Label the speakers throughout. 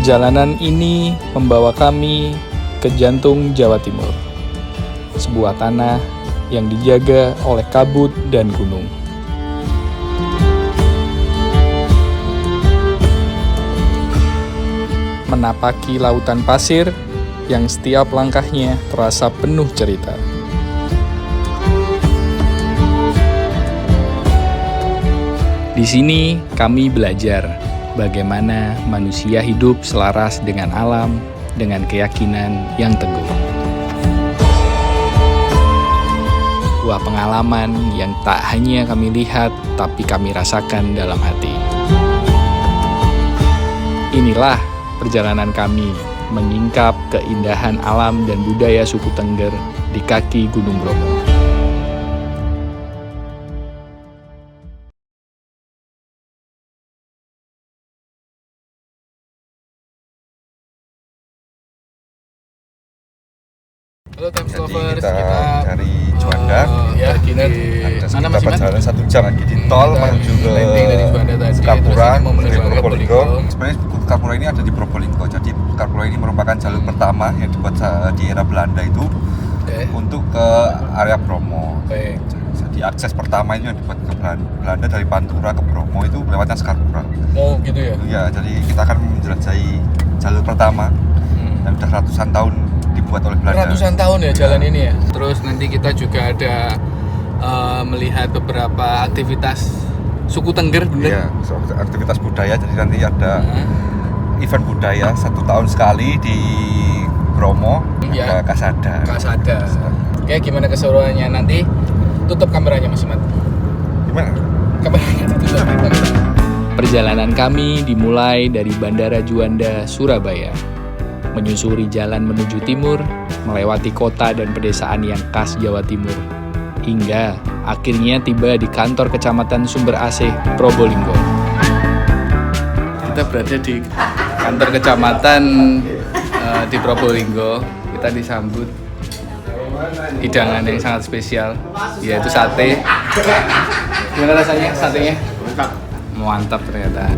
Speaker 1: Perjalanan ini membawa kami ke jantung Jawa Timur, sebuah tanah yang dijaga oleh kabut dan gunung. Menapaki lautan pasir yang setiap langkahnya terasa penuh cerita. Di sini kami belajar bagaimana manusia hidup selaras dengan alam, dengan keyakinan yang teguh. Sebuah pengalaman yang tak hanya kami lihat, tapi kami rasakan dalam hati. Inilah perjalanan kami menyingkap keindahan alam dan budaya suku Tengger di kaki Gunung Bromo. Halo Times
Speaker 2: Jadi
Speaker 1: Lovers,
Speaker 2: kita dari Juanda,
Speaker 1: ya
Speaker 2: dan ada sekitar perjalanan 1 jam lagi di tol menuju ke Sukapura dari Probolinggo. Sebenarnya Sukapura ini ada di Probolinggo, jadi Sukapura ini merupakan jalur pertama yang dibuat di era Belanda itu untuk ke area Bromo. Jadi akses pertama itu yang dibuat ke Belanda dari Pantura ke Bromo itu lewatnya Sukapura.
Speaker 1: Oh gitu ya?
Speaker 2: Iya, jadi kita akan menjelajahi jalur pertama yang sudah ratusan tahun dibuat oleh Belanda.
Speaker 1: Ratusan tahun ya jalan ini ya. Terus nanti kita juga ada melihat beberapa aktivitas suku Tengger, bener?
Speaker 2: Iya, aktivitas budaya. Jadi nanti ada event budaya 1 tahun sekali di Bromo,
Speaker 1: ya.
Speaker 2: ada Kasada.
Speaker 1: Oke, gimana keseruannya nanti? Tutup kameranya Mas Imat.
Speaker 2: Gimana?
Speaker 1: Kameranya ditutup. Perjalanan kami dimulai dari Bandara Juanda, Surabaya. Menyusuri jalan menuju timur, melewati kota dan pedesaan yang khas Jawa Timur, hingga akhirnya tiba di kantor Kecamatan Sumber Asih, Probolinggo. Kita berada di kantor kecamatan di Probolinggo. Kita disambut hidangan yang sangat spesial, yaitu sate. Gimana rasanya satenya? Mantap ternyata.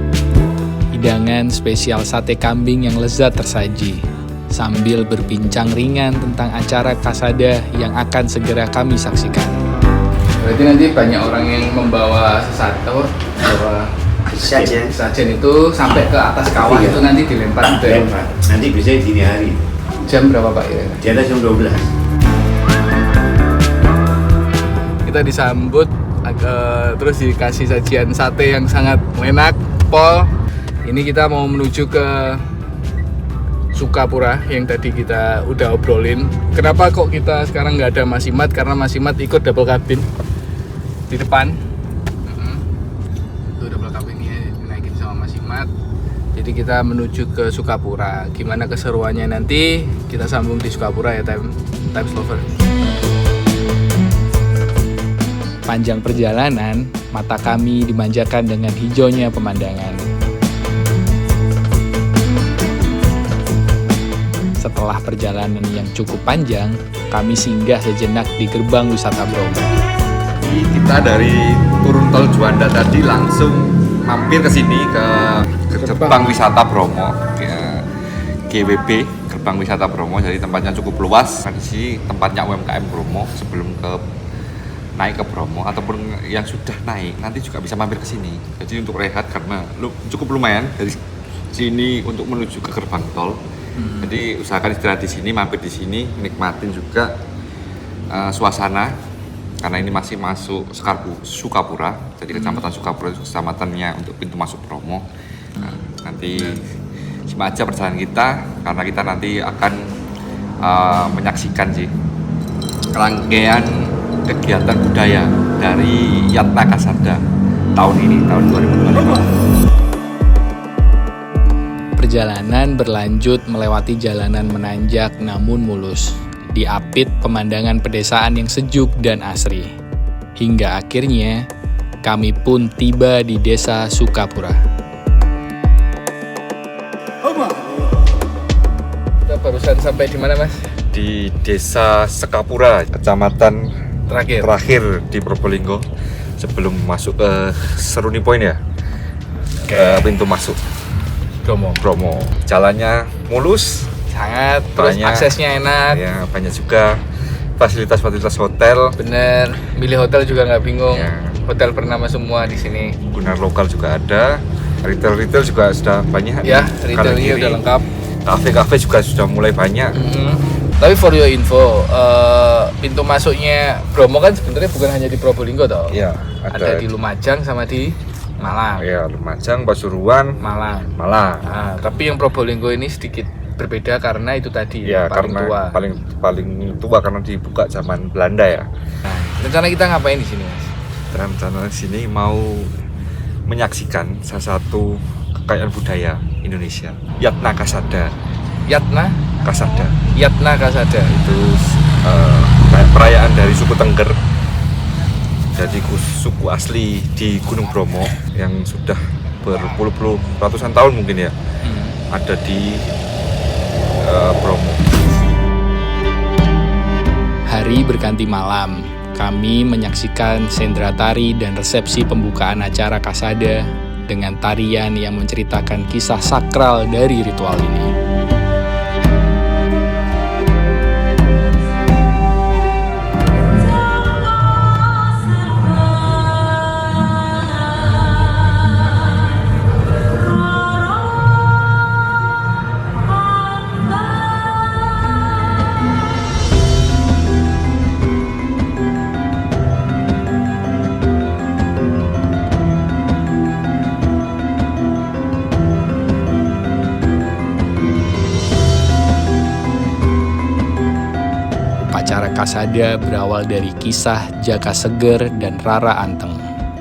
Speaker 1: Hidangan spesial sate kambing yang lezat tersaji, sambil berbincang ringan tentang acara Kasada yang akan segera kami saksikan. Berarti nanti banyak orang yang membawa sesator, bawa sajen itu sampai ke atas kawah itu nanti dilempar.
Speaker 3: Nanti bisa dini hari.
Speaker 1: Jam berapa Pak?
Speaker 3: Di atas jam 12.
Speaker 1: Kita disambut, terus dikasih sajian sate yang sangat enak, pol. Ini kita mau menuju ke Sukapura yang tadi kita udah obrolin. Kenapa kok kita sekarang nggak ada Mas Imat? Karena Mas Imat ikut double cabin di depan. Itu double cabinnya dinaikin sama Mas Imat. Jadi kita menuju ke Sukapura. Gimana keseruannya nanti kita sambung di Sukapura ya Times Lover. Panjang perjalanan, mata kami dimanjakan dengan hijaunya pemandangan. Setelah perjalanan yang cukup panjang, kami singgah sejenak di gerbang wisata Bromo.
Speaker 2: Kita dari turun tol Juanda tadi langsung mampir ke sini ke gerbang wisata Bromo, GWB, gerbang wisata Bromo. Jadi tempatnya cukup luas. Di sini tempatnya UMKM Bromo. Sebelum naik ke Bromo ataupun yang sudah naik nanti juga bisa mampir ke sini. Jadi untuk rehat karena cukup lumayan dari sini untuk menuju ke gerbang tol. Jadi usahakan istirahat di sini, mampir di sini, nikmatin juga suasana karena ini masih masuk Sukapura. Jadi kecamatan Sukapura itu kecamatannya untuk pintu masuk Bromo. Nanti simak aja perjalanan kita karena kita nanti akan menyaksikan rangkaian kegiatan budaya dari Yatna Kasada tahun ini, tahun 2022.
Speaker 1: Perjalanan berlanjut melewati jalanan menanjak namun mulus, diapit pemandangan pedesaan yang sejuk dan asri. Hingga akhirnya kami pun tiba di desa Sukapura. Kita barusan sampai di mana Mas?
Speaker 2: Di desa Sukapura, kecamatan terakhir di Probolinggo sebelum masuk ke Seruni Point ya, ke pintu masuk.
Speaker 1: Bromo.
Speaker 2: Bromo. Jalannya mulus,
Speaker 1: Sangat, terus
Speaker 2: banyak,
Speaker 1: aksesnya enak.
Speaker 2: ya banyak juga fasilitas-fasilitas hotel.
Speaker 1: Bener, milih hotel juga nggak bingung.
Speaker 2: Ya.
Speaker 1: Hotel bernama semua di sini.
Speaker 2: Kuliner lokal juga ada, retail juga sudah banyak.
Speaker 1: Ya,
Speaker 2: di
Speaker 1: retailnya
Speaker 2: kanan kiri.
Speaker 1: udah lengkap.
Speaker 2: Kafe-kafe juga sudah mulai banyak.
Speaker 1: Tapi for your info, pintu masuknya Bromo kan sebenarnya bukan hanya di Probolinggo toh.
Speaker 2: Iya,
Speaker 1: Ada di Lumajang sama di Malang.
Speaker 2: Ya, Lumajang, Pasuruan,
Speaker 1: Malang.
Speaker 2: Malang.
Speaker 1: Nah, tapi yang Probolinggo ini sedikit berbeda karena itu tadi
Speaker 2: Ya,
Speaker 1: paling
Speaker 2: karena
Speaker 1: tua.
Speaker 2: paling tua karena dibuka zaman Belanda ya.
Speaker 1: Nah, rencana kita ngapain di sini, Mas?
Speaker 2: Dan rencana di sini mau menyaksikan salah satu kekayaan budaya Indonesia, Yatna Kasada.
Speaker 1: Yatna Kasada.
Speaker 2: Itu perayaan dari suku Tengger. Jadi suku asli di Gunung Bromo yang sudah berpuluh-puluh ratusan tahun mungkin ya. Ada di Bromo.
Speaker 4: Hari berganti malam, kami menyaksikan sendra tari dan resepsi pembukaan acara Kasada dengan tarian yang menceritakan kisah sakral dari ritual ini. Upacara Kasada berawal dari kisah Jaka Seger dan Rara Anteng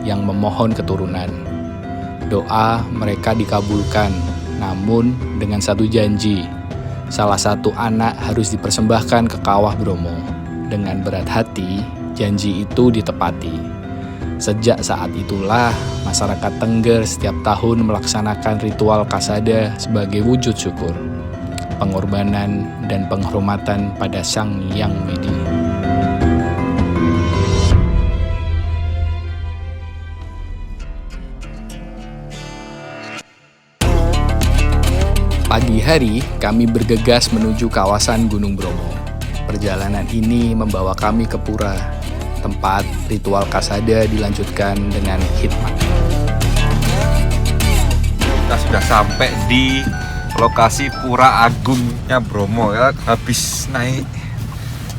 Speaker 4: yang memohon keturunan. Doa mereka dikabulkan, namun dengan satu janji. Salah satu anak harus dipersembahkan ke Kawah Bromo. Dengan berat hati, janji itu ditepati. Sejak saat itulah, masyarakat Tengger setiap tahun melaksanakan ritual Kasada sebagai wujud syukur, pengorbanan, dan penghormatan pada Sang Hyang Widi. Pagi hari, kami bergegas menuju kawasan Gunung Bromo. Perjalanan ini membawa kami ke Pura, tempat ritual Kasada dilanjutkan dengan khidmat.
Speaker 2: Kita sudah sampai di lokasi Pura Agungnya Bromo ya. Habis naik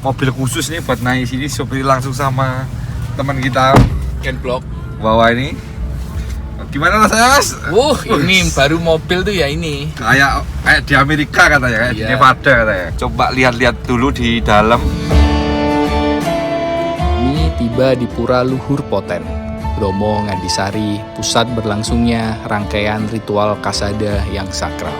Speaker 2: mobil khusus nih buat naik sini, sopir langsung sama teman kita
Speaker 1: Ken Blok.
Speaker 2: bawa ini. Gimana rasanya, Mas?
Speaker 1: Ini baru mobil tuh ya ini.
Speaker 2: Kayak di Amerika katanya, kayak di
Speaker 1: Iya.
Speaker 2: Nevada katanya. Coba lihat-lihat dulu di dalam.
Speaker 4: Kami tiba di Pura Luhur Poten, Bromo Ngandisari, pusat berlangsungnya rangkaian ritual Kasada yang sakral.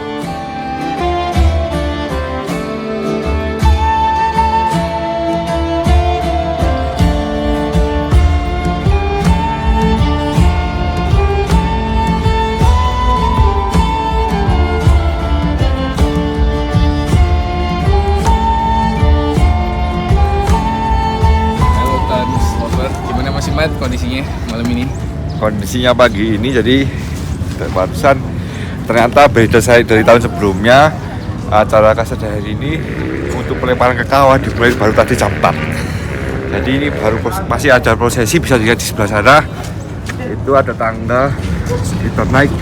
Speaker 1: Halo Trans Lover, gimana Mas Imat kondisinya malam ini?
Speaker 2: Kondisinya pagi ini jadi barusan ternyata beda saya dari tahun sebelumnya. Acara Kasada hari ini untuk pelemparan ke kawah dimulai baru tadi jam 4. Jadi ini baru masih ada prosesi, bisa dilihat di sebelah sana. Itu ada tangga, kita naik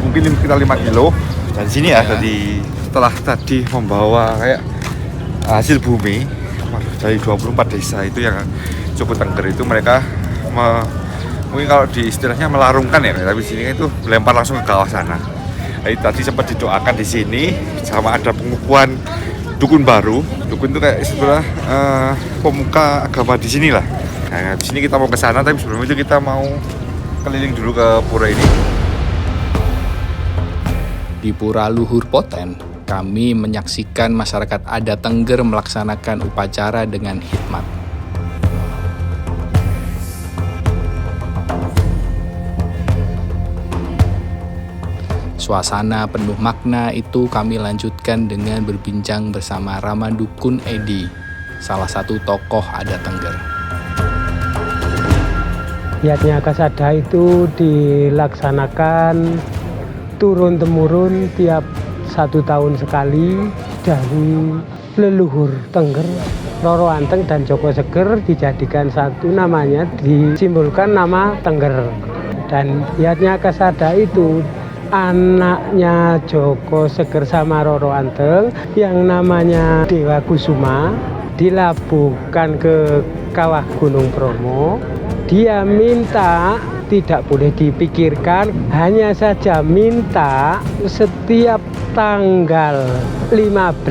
Speaker 2: mungkin sekitar 5 kilo. Dan sini ya, tadi setelah tadi membawa kayak hasil bumi dari 24 desa itu yang suku Tengger itu, mereka mungkin kalau di istilahnya melarungkan ya, tapi sini itu melempar langsung ke kawah sana. Jadi tadi sempat didoakan di sini, sama ada pengukuhan dukun baru. Dukun itu kayak istilah pemuka agama di sini lah. Nah, di sini kita mau ke sana, tapi sebelum itu kita mau keliling dulu ke pura ini.
Speaker 4: Di Pura Luhur Poten, kami menyaksikan masyarakat adat Tengger melaksanakan upacara dengan khidmat. Suasana penuh makna itu kami lanjutkan dengan berbincang bersama Ramadukun Edi, salah satu tokoh adat Tengger.
Speaker 5: Yatna Kasada itu dilaksanakan turun-temurun tiap 1 tahun sekali dari leluhur Tengger, Roro Anteng dan Joko Seger dijadikan satu, namanya disimbolkan nama Tengger. Dan Yatnya Kesada itu anaknya Joko Seger sama Roro Anteng yang namanya Dewa Kusuma dilabuhkan ke kawah Gunung Bromo. Dia minta tidak boleh dipikirkan, hanya saja minta setiap tanggal 15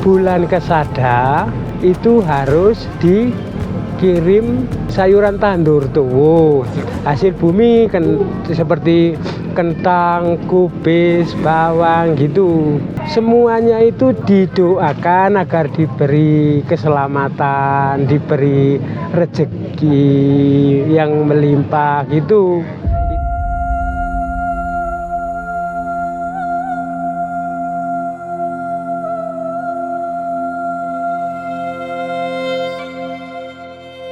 Speaker 5: bulan Kesada itu harus dikirim sayuran tandur tuh, hasil bumi kan seperti kentang, kubis, bawang gitu. Semuanya itu didoakan agar diberi keselamatan, diberi rezeki yang melimpah gitu.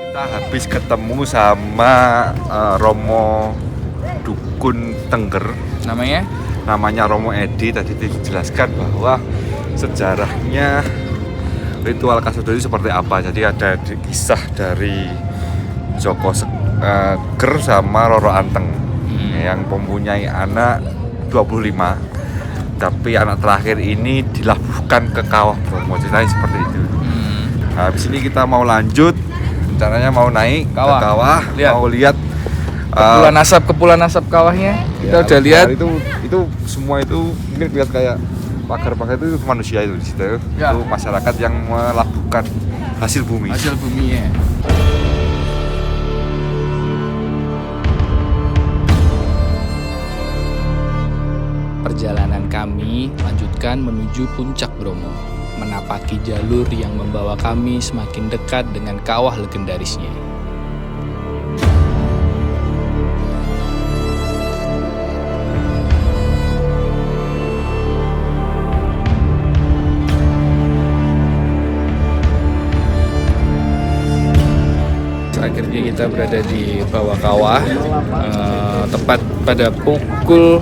Speaker 2: Kita habis ketemu sama Romo Dukun Tengger, namanya Romo Edi. Tadi dijelaskan bahwa sejarahnya ritual Kasada itu seperti apa. Jadi ada kisah dari Joko Seger sama Roro Anteng yang mempunyai anak 25, tapi anak terakhir ini dilabuhkan ke kawah Bromo. Ceritanya seperti itu. Nah, habis ini kita mau lanjut, rencananya mau naik ke kawah, mau lihat
Speaker 1: kepulan asap kawahnya. Kita
Speaker 2: ya,
Speaker 1: udah lihat
Speaker 2: itu semua itu mungkin lihat kayak pagar-pagar itu manusia itu di situ.
Speaker 1: Ya.
Speaker 2: Itu masyarakat yang melabuhkan hasil bumi.
Speaker 1: Hasil buminya.
Speaker 4: Perjalanan kami lanjutkan menuju puncak Bromo, menapaki jalur yang membawa kami semakin dekat dengan kawah legendarisnya.
Speaker 1: Akhirnya kita berada di bawah kawah, tepat pada pukul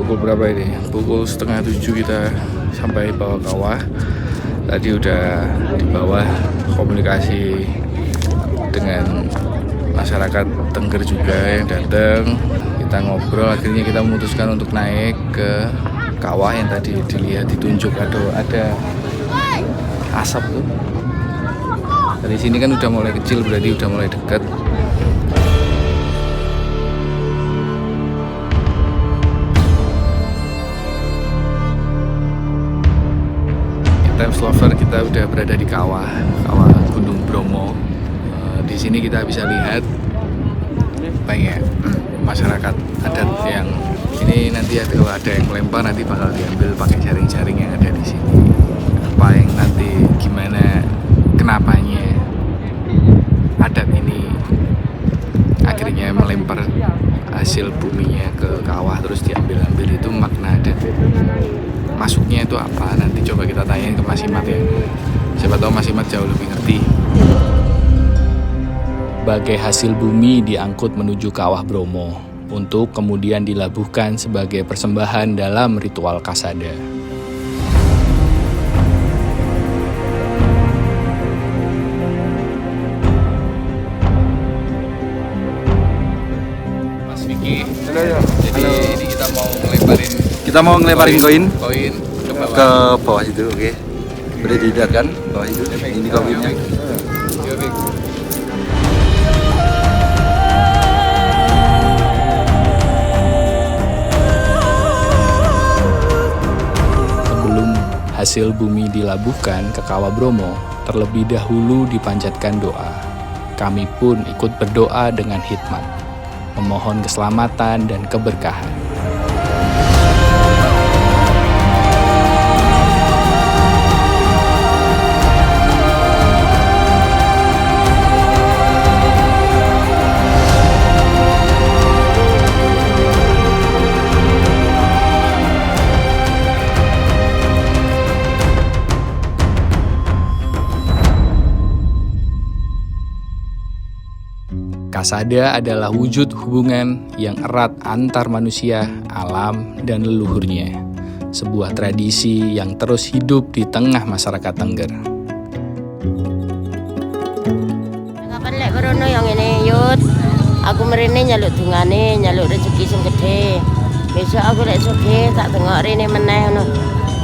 Speaker 1: berapa ini? Pukul 6:30 kita sampai bawah kawah. Tadi udah di bawah komunikasi dengan masyarakat Tengger juga yang datang. Kita ngobrol, akhirnya kita memutuskan untuk naik ke kawah yang tadi dilihat ditunjuk ada asap tuh. Dari sini kan udah mulai kecil, berarti udah mulai dekat. Times Lover, kita udah berada di kawah Gunung Bromo. Di sini kita bisa lihat banyak masyarakat adat yang ini nanti kalau ada yang melempar nanti bakal diambil pakai jaring-jaring yang ada di sini. Apa yang nanti gimana kenapanya adat ini akhirnya melempar hasil buminya ke kawah terus diambil-ambil, itu makna adat masuknya itu apa, nanti coba kita tanyain ke Mas Imat ya, siapa tahu Mas Imat jauh lebih ngerti.
Speaker 4: Bagai hasil bumi diangkut menuju kawah Bromo untuk kemudian dilabuhkan sebagai persembahan dalam ritual Kasada.
Speaker 1: Mas Vicky,
Speaker 2: Halo.
Speaker 1: jadi ini kita mau
Speaker 2: ngelemparin koin
Speaker 1: ke bawah.
Speaker 2: ke bawah situ, oke. Boleh dilihat kan bawah itu. Ini koinnya.
Speaker 1: Yo, Vic.
Speaker 4: Sebelum hasil bumi dilabuhkan ke kawah Bromo, terlebih dahulu dipanjatkan doa. Kami pun ikut berdoa dengan hikmat, memohon keselamatan dan keberkahan. Kasada adalah wujud hubungan yang erat antar manusia, alam, dan leluhurnya. Sebuah tradisi yang terus hidup di tengah masyarakat Tengger.
Speaker 6: Kapan lek berono yang ini yut, aku merene nyaluk dungane, nyaluk rezeki sing gede. Besok aku lek sugih tak tengok rene meneh ngono.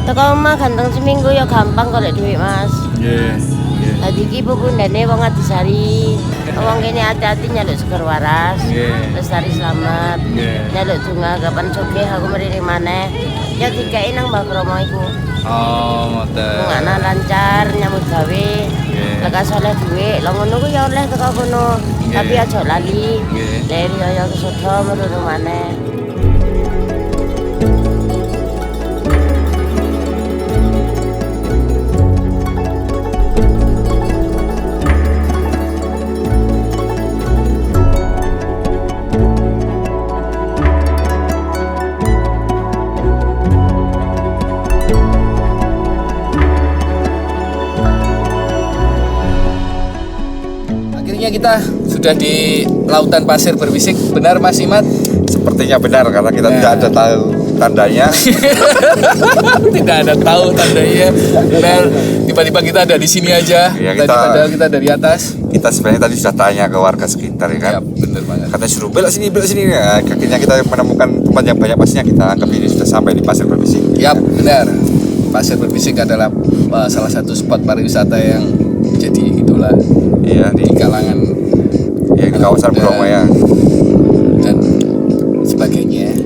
Speaker 6: Teko omah ganteng seminggu ya gampang kok lek duit Mas.
Speaker 1: Nggih.
Speaker 6: Tadi iki pupundane wong Adisari. Wong kene hati-hati nyaluk seger waras.
Speaker 1: Nggih.
Speaker 6: Lestari selamat.
Speaker 1: Nggih.
Speaker 6: Nyaluk donga kapan sugih aku mrene maneh. Ya dikeki nang Mbah Kromo iku.
Speaker 1: Oh, ngoten.
Speaker 6: Ngana lancar nyambut gawe.
Speaker 1: Nggih.
Speaker 6: Lekas oleh duit, lha ngono ku ya oleh teko kono. Tapi aja lali.
Speaker 1: Nggih.
Speaker 6: Lek ya kesodo merono maneh.
Speaker 1: Akhirnya kita sudah di lautan pasir berbisik. Benar Mas Imad?
Speaker 2: Sepertinya benar karena kita
Speaker 1: Ya.
Speaker 2: tidak ada tahu tandanya.
Speaker 1: Tidak ada tahu tandanya. Benar, tiba-tiba kita ada di sini aja.
Speaker 2: Ya,
Speaker 1: Tadi
Speaker 2: kita-
Speaker 1: padahal kita dari atas.
Speaker 2: Kita sebenarnya tadi sudah tanya ke warga sekitar ya kan.
Speaker 1: Ya, benar banget.
Speaker 2: Katanya suruh belok sini. Ya, akhirnya kita menemukan tempat yang banyak pasirnya. Kita anggap ini sudah sampai di pasir berbisik.
Speaker 1: Yap, benar. Pasir berbisik adalah salah satu spot pariwisata yang jadi idola
Speaker 2: Iya
Speaker 1: di kalangan
Speaker 2: ya, di kawasan
Speaker 1: dan-
Speaker 2: Bromo ya.
Speaker 1: dan sebagainya.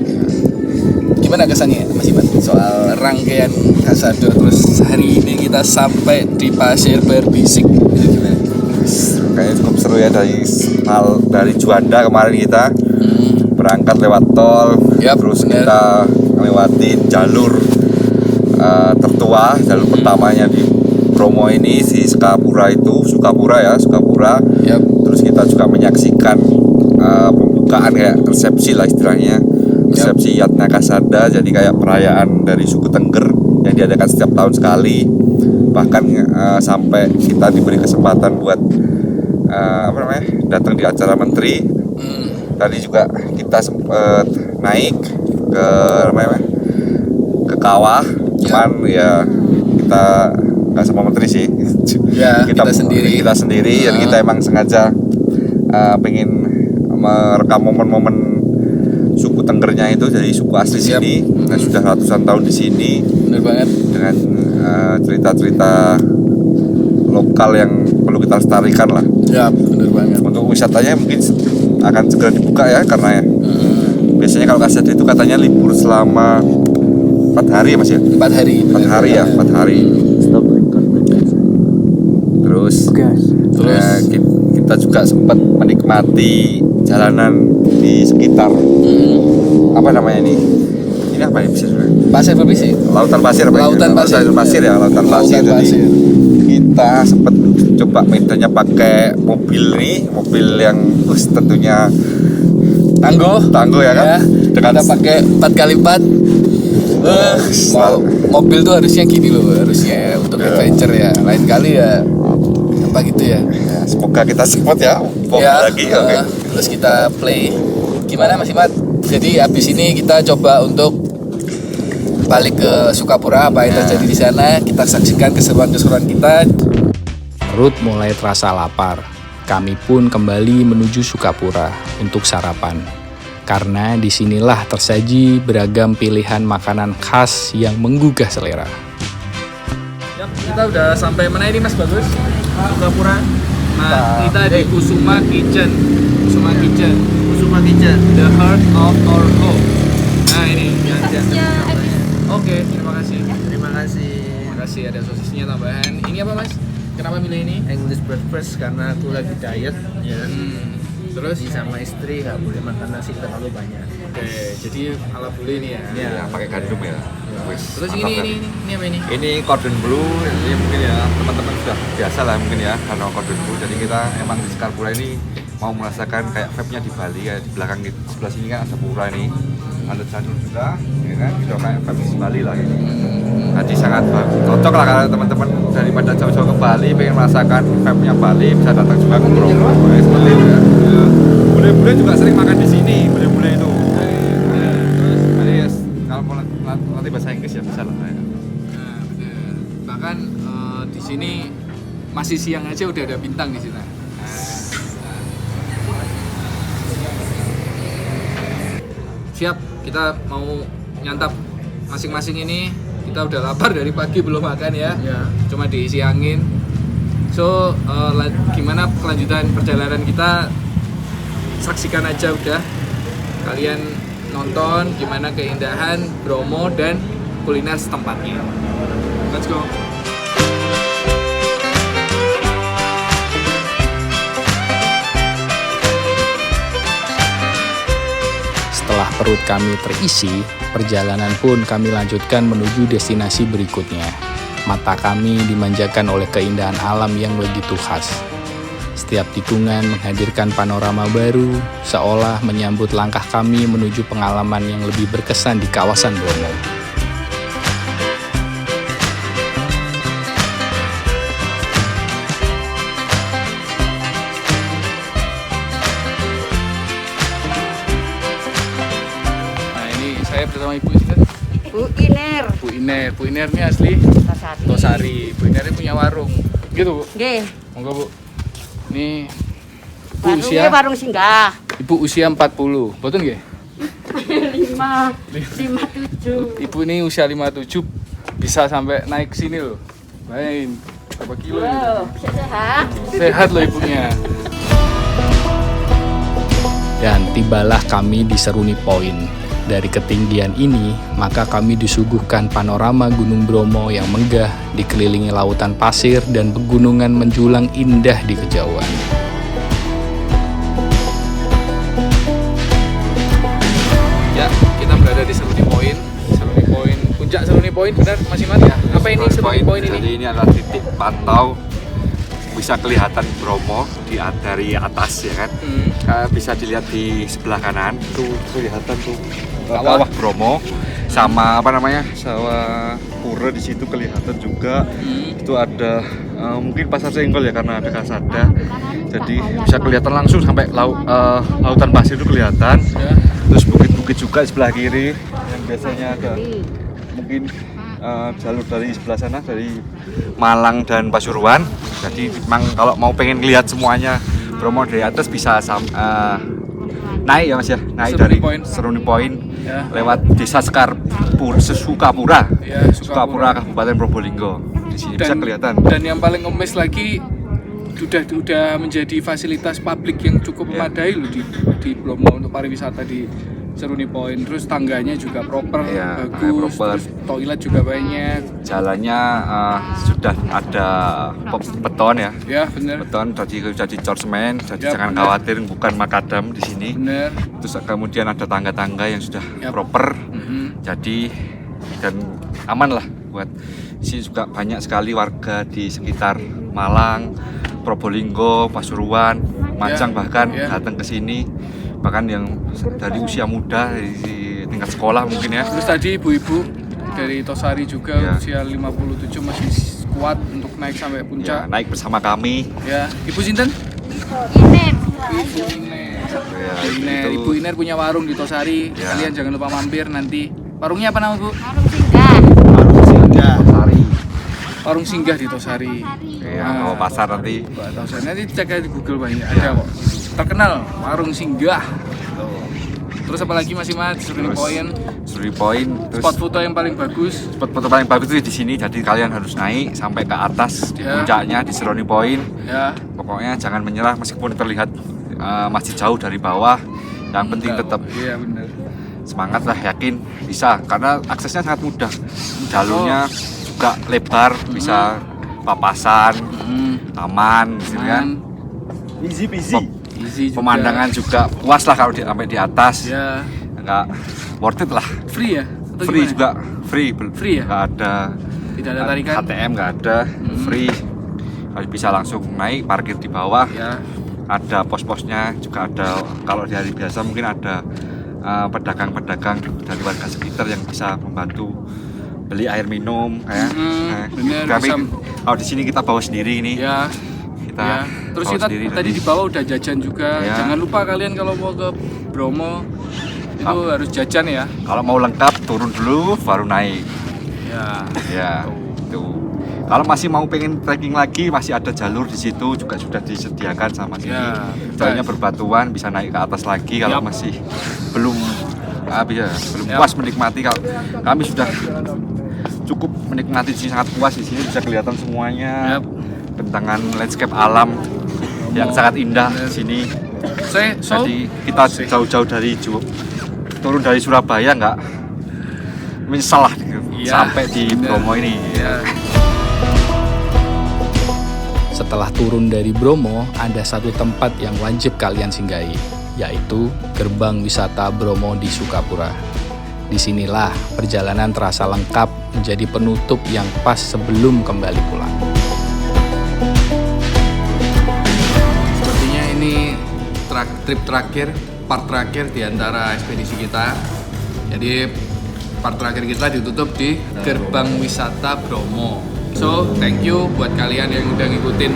Speaker 1: Gimana kesannya Mas Iman soal rangkaian Kasado terus hari ini kita sampai di pasir berbisik? Itu gimana?
Speaker 2: Kayaknya cukup seru ya dari Juanda kemarin kita berangkat lewat tol,
Speaker 1: Yap,
Speaker 2: terus
Speaker 1: benar.
Speaker 2: kita melewati jalur tertua, jalur pertamanya di Bromo ini si Sukapura.
Speaker 1: Yap.
Speaker 2: Terus kita juga menyaksikan pembukaan kayak resepsi lah istilahnya, resepsi Yatna Kasada, jadi kayak perayaan dari suku Tengger yang diadakan setiap tahun sekali. Bahkan sampai kita diberi kesempatan buat datang di acara menteri. Tadi juga kita sempat naik ke ke kawah, cuman ya kita nggak sama menteri sih.
Speaker 1: Ya, kita sendiri.
Speaker 2: Kita sendiri, dan kita emang sengaja pengen merekam momen-momen suku Tenggernya itu, jadi suku asli
Speaker 1: Siap.
Speaker 2: sini dan sudah ratusan tahun di sini
Speaker 1: Bener banget.
Speaker 2: dengan cerita-cerita lokal yang perlu kita lestarikan lah.
Speaker 1: Ya, bener banget.
Speaker 2: Untuk wisatanya mungkin akan segera dibuka ya, karena biasanya kalau Kasada itu katanya libur selama 4 hari ya Mas ya?
Speaker 1: 4 hari.
Speaker 2: 4 hari ya, 4 hari. Terus kita juga sempat menikmati jalanan di sekitar apa namanya ini? Ini apa ya bisa sebenarnya?
Speaker 1: Pasir berbisik.
Speaker 2: Lautan pasir apa ya?
Speaker 1: Lautan pasir.
Speaker 2: Lautan pasir ya, lautan pasir.
Speaker 1: Lautan
Speaker 2: Jadi
Speaker 1: pasir.
Speaker 2: kita sempat coba medannya pakai mobil yang tentunya tangguh ya kan?
Speaker 1: Kita pakai 4x4. Mobil tuh harusnya gini loh, harusnya untuk adventure ya. Lain kali ya apa gitu ya.
Speaker 2: Ya, semoga kita sempat ya, mobil
Speaker 1: Ya,
Speaker 2: lagi. Oke.
Speaker 1: terus kita play. Gimana Mas Imad? Jadi abis ini kita coba untuk balik ke Sukapura. Apa yang terjadi di sana? Kita saksikan keseruan-keseruan kita.
Speaker 4: Perut mulai terasa lapar. Kami pun kembali menuju Sukapura untuk sarapan. Karena disinilah tersaji beragam pilihan makanan khas yang menggugah selera.
Speaker 1: Kita udah sampai mana ini Mas Bagus? Sukapura. Nah, kita di Kusuma Kitchen. The heart of our home. Nah, ini Oke, terima kasih. Terima kasih ada sosisnya tambahan. Ini apa Mas? Kenapa milih ini?
Speaker 7: English breakfast karena aku lagi diet ya.
Speaker 1: Terus?
Speaker 7: Jadi sama istri nggak boleh makan nasi terlalu banyak.
Speaker 1: Oke, jadi ala bule ini ya.
Speaker 2: Ya, pakai gandum ya. Wis,
Speaker 1: Terus
Speaker 2: mantap kan?
Speaker 1: ini apa ini?
Speaker 2: Ini cordon bleu, jadi mungkin ya teman-teman sudah biasa lah mungkin ya karena cordon bleu. Jadi kita emang di Sukapura ini mau merasakan kayak vibe-nya di Bali, kayak di belakang di sebelah sini kan ada pura ini, ada janur juga, ya kan? Itu kayak vibe di Bali lah ini. Jadi sangat cocok lah kalau teman-teman daripada jauh-jauh ke Bali pengen merasakan vibe-nya Bali bisa datang juga ke Bromo, seperti itu ya. bule-bule juga sering makan di sini, bule-bule itu. Terus kalau mau latih bahasa Inggris ya bisa lah.
Speaker 1: Nah, bener. Bahkan di sini masih siang aja udah ada bintang di sini. Siap, kita mau nyantap masing-masing ini. Kita udah lapar dari pagi belum makan ya. Cuma diisi angin. So, gimana kelanjutan perjalanan kita? Saksikan aja udah. Kalian nonton gimana keindahan Bromo dan kuliner setempatnya. Let's go.
Speaker 4: Setelah perut kami terisi, perjalanan pun kami lanjutkan menuju destinasi berikutnya. Mata kami dimanjakan oleh keindahan alam yang begitu khas. Setiap tikungan menghadirkan panorama baru, seolah menyambut langkah kami menuju pengalaman yang lebih berkesan di kawasan Bromo.
Speaker 1: Saya bersama Ibu Iner. Bu Iner ini asli Tosari. Bu Iner ini punya warung. Gitu, Bu?
Speaker 8: Nggih.
Speaker 1: Monggo, Bu. Ini Ibu
Speaker 8: Warungnya warung singgah.
Speaker 1: Ibu usia 40. Betul nggih?
Speaker 8: 57.
Speaker 1: Ibu ini usia 57 bisa sampai naik sini loh. Main berapa kilo ini?
Speaker 8: Wow, sehat.
Speaker 1: Sehat loh ibunya.
Speaker 4: Dan tibalah kami di Seruni Point. Dari ketinggian ini, maka kami disuguhkan panorama Gunung Bromo yang megah, dikelilingi lautan pasir dan pegunungan menjulang indah di kejauhan.
Speaker 1: Ya, kita berada di Seruni Point. Seruni Point, puncak Seruni Point, benar Mas Iman ya? Apa ini Seruni Point ini?
Speaker 2: Jadi ini adalah titik pantau bisa kelihatan Bromo dari atas ya kan. Bisa dilihat di sebelah kanan tuh kelihatan tuh kawah Bromo sama apa namanya sawah pura di situ kelihatan juga. Itu ada mungkin pasar senggol ya karena ada kalsada, jadi bisa kelihatan langsung sampai lautan pasir itu kelihatan. Terus bukit-bukit juga di sebelah kiri yang biasanya ada mungkin jalur dari sebelah sana dari Malang dan Pasuruan. Jadi memang kalau mau pengen lihat semuanya Bromo dari atas bisa naik ya Mas ya, naik
Speaker 1: Seruni
Speaker 2: dari
Speaker 1: Point.
Speaker 2: Seruni Point
Speaker 1: Ya.
Speaker 2: lewat Desa Sukapura,
Speaker 1: Ya,
Speaker 2: Sukapura Kabupaten Probolinggo. Di sini bisa kelihatan.
Speaker 1: Dan yang paling ngemis lagi sudah menjadi fasilitas publik yang cukup memadai loh di Bromo untuk pariwisata di Seruni Point. Terus tangganya juga proper,
Speaker 2: Ya,
Speaker 1: bagus.
Speaker 2: proper.
Speaker 1: Terus toilet juga banyak.
Speaker 2: Jalannya sudah ada beton ya.
Speaker 1: Ya bener.
Speaker 2: Beton sudah dicor semen, jadi
Speaker 1: Ya,
Speaker 2: jangan
Speaker 1: bener.
Speaker 2: khawatir bukan makadam di sini.
Speaker 1: Bener.
Speaker 2: Terus kemudian ada tangga-tangga yang sudah
Speaker 1: Ya.
Speaker 2: proper.
Speaker 1: Mhm.
Speaker 2: Jadi dan aman lah buat sini juga banyak sekali warga di sekitar Malang, Probolinggo, Pasuruan, Majang bahkan
Speaker 1: Ya.
Speaker 2: datang ke sini, bahkan yang dari usia muda dari tingkat sekolah mungkin ya.
Speaker 1: Terus tadi ibu-ibu dari Tosari juga
Speaker 2: Ya.
Speaker 1: usia 57 masih kuat untuk naik sampai
Speaker 2: Ya,
Speaker 1: puncak.
Speaker 2: naik bersama kami.
Speaker 1: Ya, Ibu Sinten?
Speaker 8: Iner.
Speaker 1: Ibu Iner.
Speaker 2: Ya,
Speaker 1: Iner.
Speaker 2: itu.
Speaker 1: Ibu Iner punya warung di Tosari.
Speaker 2: Ya.
Speaker 1: Kalian jangan lupa mampir nanti. Warungnya apa nama Bu?
Speaker 8: Warung singgah.
Speaker 2: Tosari.
Speaker 1: Warung singgah di Tosari.
Speaker 2: Ya, mau pasar nanti.
Speaker 1: Mbak Tosari nanti cek aja di Google banyak ada kok. Terkenal warung singgah. Tuh. Terus apa lagi Mas Imat? Seruni Point.
Speaker 2: Seruni Point. Terus
Speaker 1: Spot foto yang paling bagus.
Speaker 2: spot foto paling bagus itu di sini. Jadi kalian harus naik sampai ke atas di
Speaker 1: Ya.
Speaker 2: puncaknya di Seruni Point.
Speaker 1: Ya.
Speaker 2: Pokoknya jangan menyerah meskipun terlihat masih jauh dari bawah. Yang penting
Speaker 1: Enggak,
Speaker 2: tetap
Speaker 1: Iya benar.
Speaker 2: semangat lah, yakin bisa karena aksesnya sangat mudah. Jalurnya juga lebar, bisa papasan, aman gitu kan.
Speaker 3: Easy peasy.
Speaker 1: Easy juga.
Speaker 2: Pemandangan juga puas lah kalau sampai di atas.
Speaker 1: Ya.
Speaker 2: Enggak worth it lah.
Speaker 1: Free ya? Atau
Speaker 2: Free
Speaker 1: gimana?
Speaker 2: juga, free.
Speaker 1: Free ya?
Speaker 2: Nggak ada
Speaker 1: Tidak ada tarikan?
Speaker 2: ATM, nggak ada, free. Kalian bisa langsung naik, parkir di bawah.
Speaker 1: Ya.
Speaker 2: Ada pos-posnya juga ada. Kalau di hari biasa mungkin ada pedagang-pedagang dari warga sekitar yang bisa membantu beli air minum ya.
Speaker 1: Bener,
Speaker 2: Tapi
Speaker 1: bisa.
Speaker 2: kalau di sini kita bawa sendiri ini.
Speaker 1: Ya.
Speaker 2: Kita
Speaker 1: Ya. Terus
Speaker 2: bawa
Speaker 1: kita
Speaker 2: sendiri
Speaker 1: tadi di bawah udah jajan juga.
Speaker 2: Ya.
Speaker 1: Jangan lupa kalian kalau mau ke Bromo itu harus jajan ya.
Speaker 2: Kalau mau lengkap turun dulu baru naik.
Speaker 1: Ya.
Speaker 2: Ya, itu. Kalau masih mau pengen trekking lagi, masih ada jalur di situ juga sudah disediakan sama sini.
Speaker 1: Ya,
Speaker 2: Jalurnya
Speaker 1: guys.
Speaker 2: berbatuan, bisa naik ke atas lagi kalau
Speaker 1: Yap.
Speaker 2: masih belum belum
Speaker 1: Yap.
Speaker 2: puas menikmati. Kalau kami sudah cukup menikmati di sini, sangat puas di sini, bisa kelihatan semuanya.
Speaker 1: Yap.
Speaker 2: Bentangan landscape alam yang sangat indah di sini. Jadi kita jauh-jauh dari turun dari Surabaya nggak menyesal lah
Speaker 1: Iya,
Speaker 2: sampai di
Speaker 1: bener.
Speaker 2: Bromo ini.
Speaker 1: Ya.
Speaker 4: Setelah turun dari Bromo, ada satu tempat yang wajib kalian singgahi, yaitu Gerbang Wisata Bromo di Sukapura. Disinilah perjalanan terasa lengkap menjadi penutup yang pas sebelum kembali pulang.
Speaker 1: Sepertinya ini trip terakhir, part terakhir di antara ekspedisi kita. Jadi part terakhir kita ditutup di Gerbang Wisata Bromo. So, thank you buat kalian yang udah ngikutin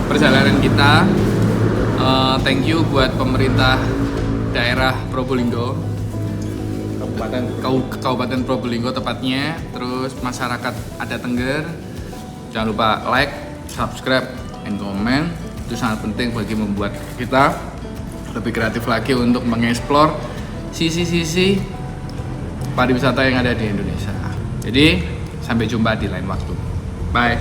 Speaker 1: perjalanan kita. Thank you buat pemerintah daerah Probolinggo, Kabupaten Probolinggo tepatnya. Terus masyarakat Adat Tengger. Jangan lupa like, subscribe, and comment. Itu sangat penting bagi membuat kita lebih kreatif lagi untuk mengeksplor sisi-sisi pariwisata yang ada di Indonesia. Jadi, sampai jumpa di lain waktu. Bye.